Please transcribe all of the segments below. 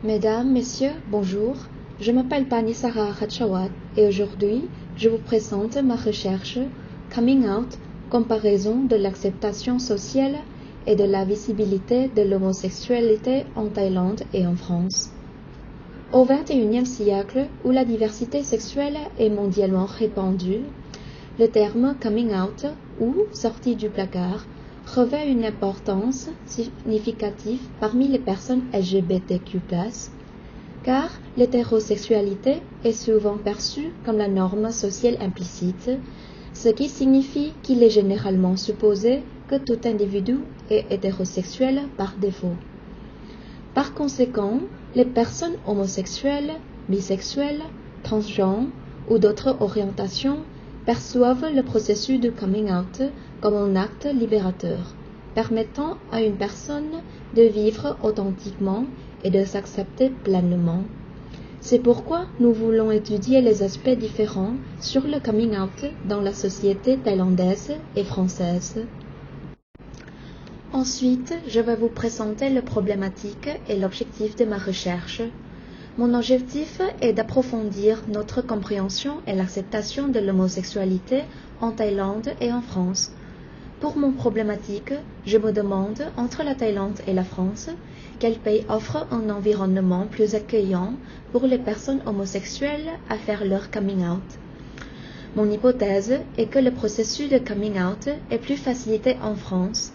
Mesdames, Messieurs, bonjour. Je m'appelle Panisara Ratchawat et aujourd'hui, je vous présente ma recherche Coming Out, comparaison de l'acceptation sociale et de la visibilité de l'homosexualité en Thaïlande et en France. Au XXIe siècle, où la diversité sexuelle est mondialement répandue, le terme coming out ou sortie du placard revêt une importance significative parmi les personnes LGBTQ+, car l'hétérosexualité est souvent perçue comme la norme sociale implicite, ce qui signifie qu'il est généralement supposé que tout individu est hétérosexuel par défaut. Par conséquent, les personnes homosexuelles, bisexuelles, transgenres ou d'autres orientations perçoivent le processus de coming out comme un acte libérateur, permettant à une personne de vivre authentiquement et de s'accepter pleinement. C'est pourquoi nous voulons étudier les aspects différents sur le coming out dans la société thaïlandaise et française. Ensuite, je vais vous présenter les problématiques et l'objectif de ma recherche. Mon objectif est d'approfondir notre compréhension et l'acceptation de l'homosexualité en Thaïlande et en France. Pour mon problématique, je me demande, entre la Thaïlande et la France, quel pays offre un environnement plus accueillant pour les personnes homosexuelles à faire leur coming out. Mon hypothèse est que le processus de coming out est plus facilité en France,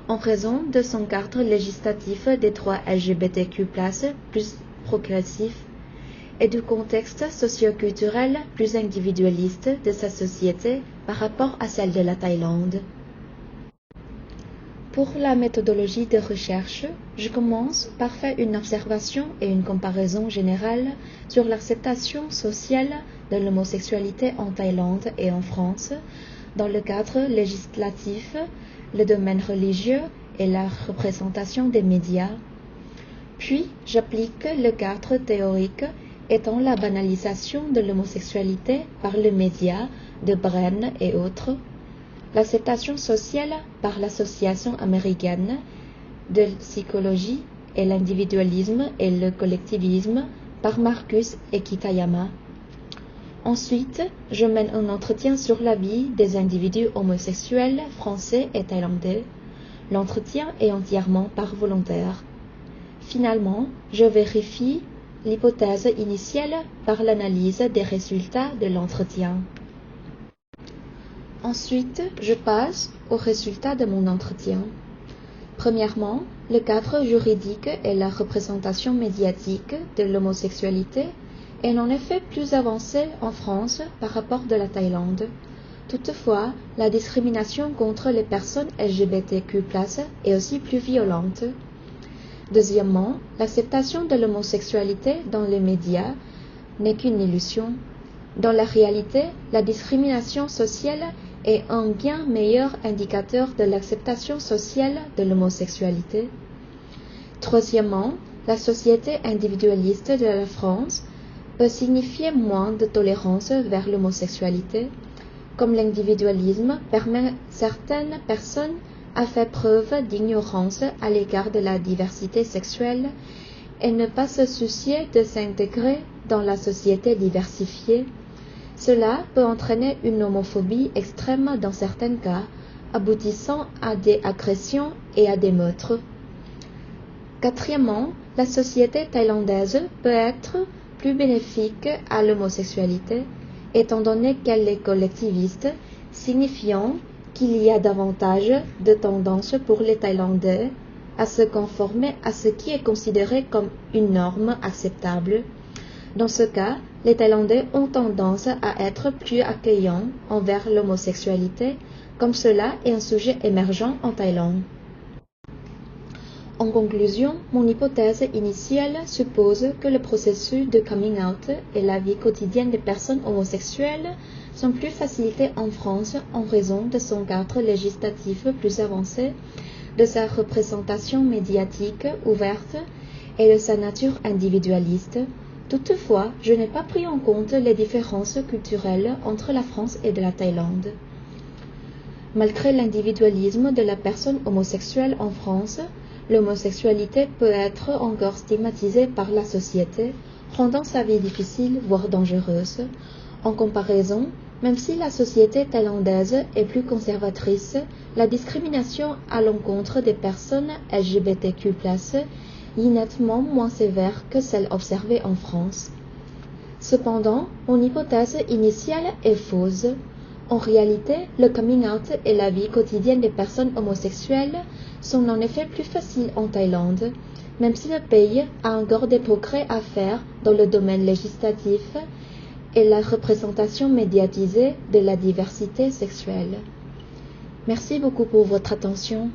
en raison de son cadre législatif des droits LGBTQ+, plus progressif, et du contexte socio-culturel plus individualiste de sa société par rapport à celle de la Thaïlande. Pour la méthodologie de recherche, je commence par faire une observation et une comparaison générale sur l'acceptation sociale de l'homosexualité en Thaïlande et en France, dans le cadre législatif, le domaine religieux et la représentation des médias. Puis, j'applique le cadre théorique étant la banalisation de l'homosexualité par les médias de Bren et autres, l'acceptation sociale par l'Association américaine de psychologie et l'individualisme et le collectivisme par Marcus et Kitayama. Ensuite, je mène un entretien sur la vie des individus homosexuels français et thaïlandais. L'entretien est entièrement par volontaire. Finalement, je vérifie l'hypothèse initiale par l'analyse des résultats de l'entretien. Ensuite, je passe aux résultats de mon entretien. Premièrement, le cadre juridique et la représentation médiatique de l'homosexualité est en effet plus avancé en France par rapport de la Thaïlande. Toutefois, la discrimination contre les personnes LGBTQ+ est aussi plus violente. Deuxièmement, l'acceptation de l'homosexualité dans les médias n'est qu'une illusion. Dans la réalité, la discrimination sociale est un bien meilleur indicateur de l'acceptation sociale de l'homosexualité. Troisièmement, la société individualiste de la France peut signifier moins de tolérance vers l'homosexualité, comme l'individualisme permet certaines personnes à faire preuve d'ignorance à l'égard de la diversité sexuelle et ne pas se soucier de s'intégrer dans la société diversifiée. Cela peut entraîner une homophobie extrême dans certains cas, aboutissant à des agressions et à des meurtres. Quatrièmement, la société thaïlandaise peut être plus bénéfique à l'homosexualité, étant donné qu'elle est collectiviste, signifiant qu'il y a davantage de tendance pour les Thaïlandais à se conformer à ce qui est considéré comme une norme acceptable. Dans ce cas, les Thaïlandais ont tendance à être plus accueillants envers l'homosexualité, comme cela est un sujet émergent en Thaïlande. En conclusion, mon hypothèse initiale suppose que le processus de coming out et la vie quotidienne des personnes homosexuelles sont plus facilités en France en raison de son cadre législatif plus avancé, de sa représentation médiatique ouverte et de sa nature individualiste. Toutefois, je n'ai pas pris en compte les différences culturelles entre la France et de la Thaïlande. Malgré l'individualisme de la personne homosexuelle en France, l'homosexualité peut être encore stigmatisée par la société, rendant sa vie difficile, voire dangereuse. En comparaison, même si la société thaïlandaise est plus conservatrice, la discrimination à l'encontre des personnes LGBTQ+, est nettement moins sévère que celle observée en France. Cependant, mon hypothèse initiale est fausse. En réalité, le coming out et la vie quotidienne des personnes homosexuelles sont en effet plus faciles en Thaïlande, même si le pays a encore des progrès à faire dans le domaine législatif et la représentation médiatisée de la diversité sexuelle. Merci beaucoup pour votre attention.